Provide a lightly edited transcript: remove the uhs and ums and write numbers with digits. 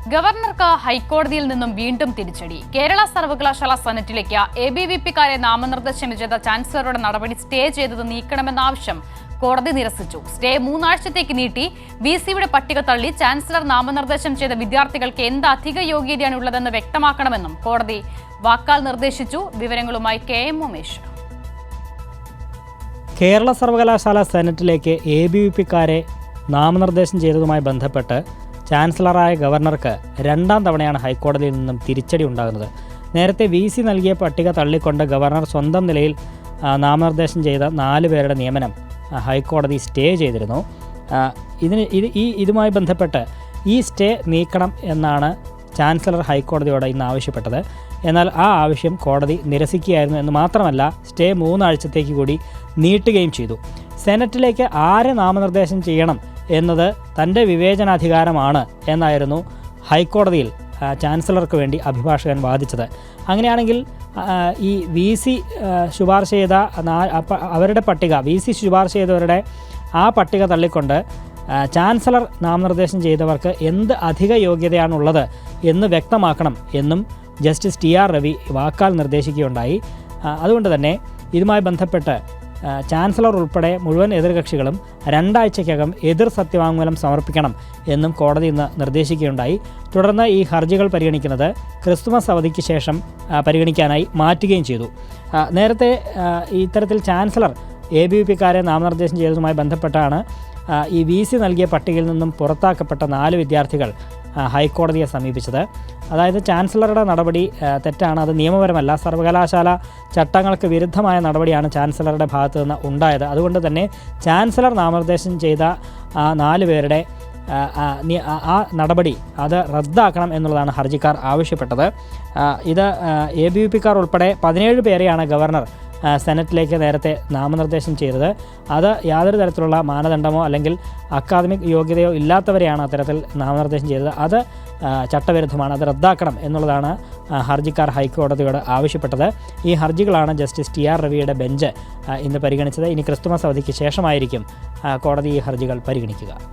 ഗവർണർക്ക് ഹൈക്കോടതിയിൽ നിന്നും വീണ്ടും തിരിച്ചടി. കേരള സർവകലാശാല സെനറ്റിലേക്ക് ABVP-കാരെ നാമനിർദ്ദേശം ചെയ്ത ചാൻസലറുടെ നടപടി സ്റ്റേ ചെയ്തത് നീക്കണമെന്ന ആവശ്യം കോടതി നിരസിച്ചു. സ്റ്റേ 3 ആഴ്ചത്തേക്ക് നീട്ടി VC-യുടെ പട്ടിക തള്ളി ചാൻസലർ നാമനിർദ്ദേശം ചെയ്ത വിദ്യാർത്ഥികൾക്ക് എന്ത് അധിക യോഗ്യതയാണ് ഉള്ളതെന്ന് വ്യക്തമാക്കണമെന്നും കോടതി വാക്കാൽ നിർദ്ദേശിച്ചു. വിവരങ്ങളുമായി KM ഉമേഷ്. കേരള സർവകലാശാല സെനറ്റിലേക്ക് ABVP-കാരെ നാമനിർദ്ദേശം ചെയ്തതുമായി ബന്ധപ്പെട്ട് ചാൻസലറായ ഗവർണർക്ക് 2ാം തവണയാണ് ഹൈക്കോടതിയിൽ നിന്നും തിരിച്ചടി ഉണ്ടാകുന്നത്. നേരത്തെ VC നൽകിയ പട്ടിക തള്ളിക്കൊണ്ട് ഗവർണർ സ്വന്തം നിലയിൽ നാമനിർദ്ദേശം ചെയ്ത 4 പേരുടെ നിയമനം ഹൈക്കോടതി സ്റ്റേ ചെയ്തിരുന്നു. ഇതുമായി ബന്ധപ്പെട്ട് ഈ സ്റ്റേ നീക്കണം എന്നാണ് ചാൻസലർ ഹൈക്കോടതിയോട് ഇന്ന് ആവശ്യപ്പെട്ടത്. എന്നാൽ ആ ആവശ്യം കോടതി നിരസിക്കുകയായിരുന്നു എന്ന് മാത്രമല്ല, സ്റ്റേ 3 ആഴ്ചത്തേക്ക് കൂടി നീട്ടുകയും ചെയ്തു. സെനറ്റിലേക്ക് ആരെ നാമനിർദ്ദേശം ചെയ്യണം എന്നത് തൻ്റെ വിവേചനാധികാരമാണ് എന്നായിരുന്നു ഹൈക്കോടതിയിൽ ചാൻസലർക്ക് വേണ്ടി അഭിഭാഷകൻ വാദിച്ചത്. അങ്ങനെയാണെങ്കിൽ ഈ VC ശുപാർശ ചെയ്ത അവരുടെ പട്ടിക, VC ശുപാർശ ചെയ്തവരുടെ ആ പട്ടിക തള്ളിക്കൊണ്ട് ചാൻസലർ നാമനിർദ്ദേശം ചെയ്തവർക്ക് എന്ത് അധിക യോഗ്യതയാണുള്ളത് എന്ന് വ്യക്തമാക്കണം എന്നും ജസ്റ്റിസ് TR രവി വാക്കാൽ നിർദ്ദേശിക്കുകയുണ്ടായി. അതുകൊണ്ട് തന്നെ ഇതുമായി ബന്ധപ്പെട്ട് ചാൻസലർ ഉൾപ്പെടെ മുഴുവൻ എതിർകക്ഷികളും 2 ആഴ്ചയ്ക്കകം എതിർ സത്യവാങ്മൂലം സമർപ്പിക്കണം എന്നും കോടതി ഇന്ന് നിർദ്ദേശിക്കുകയുണ്ടായി. തുടർന്ന് ഈ ഹർജികൾ പരിഗണിക്കുന്നത് ക്രിസ്തുമസ് അവധിക്ക് ശേഷം പരിഗണിക്കാനായി മാറ്റുകയും ചെയ്തു. നേരത്തെ ഇത്തരത്തിൽ ചാൻസലർ ABVP-കാരെ നാമനിർദ്ദേശം ചെയ്തതുമായി ബന്ധപ്പെട്ടാണ് ഈ VC നൽകിയ പട്ടികയിൽ നിന്നും പുറത്താക്കപ്പെട്ട 4 വിദ്യാർത്ഥികൾ ഹൈക്കോടതിയെ സമീപിച്ചത്. അതായത് ചാൻസലറുടെ നടപടി തെറ്റാണ്, അത് നിയമപരമല്ല, സർവകലാശാല ചട്ടങ്ങൾക്ക് വിരുദ്ധമായ നടപടിയാണ് ചാൻസലറുടെ ഭാഗത്തു നിന്ന് ഉണ്ടായത്. അതുകൊണ്ട് തന്നെ ചാൻസലർ നാമനിർദ്ദേശം ചെയ്ത 4 പേരുടെ ആ നടപടി അത് റദ്ദാക്കണം എന്നുള്ളതാണ് ഹർജിക്കാർ ആവശ്യപ്പെട്ടത്. ഇത് ABVP-കാർ ഉൾപ്പെടെ 17 പേരെയാണ് ഗവർണർ സെനറ്റിലേക്ക് നേരത്തെ നാമനിർദ്ദേശം ചെയ്തത്. അത് യാതൊരു തരത്തിലുള്ള മാനദണ്ഡമോ അല്ലെങ്കിൽ അക്കാദമിക് യോഗ്യതയോ ഇല്ലാത്തവരെയാണ് അത്തരത്തിൽ നാമനിർദ്ദേശം ചെയ്തത്. അത് ചട്ടവിരുദ്ധമാണ്, അത് റദ്ദാക്കണം എന്നുള്ളതാണ് ഹർജിക്കാർ ഹൈക്കോടതിയോട് ആവശ്യപ്പെട്ടത്. ഈ ഹർജികളാണ് ജസ്റ്റിസ് TR രവിയുടെ ബെഞ്ച് ഇന്ന് പരിഗണിച്ചത്. ഇനി ക്രിസ്തുമസ് അവധിക്ക് ശേഷമായിരിക്കും കോടതി ഈ ഹർജികൾ പരിഗണിക്കുക.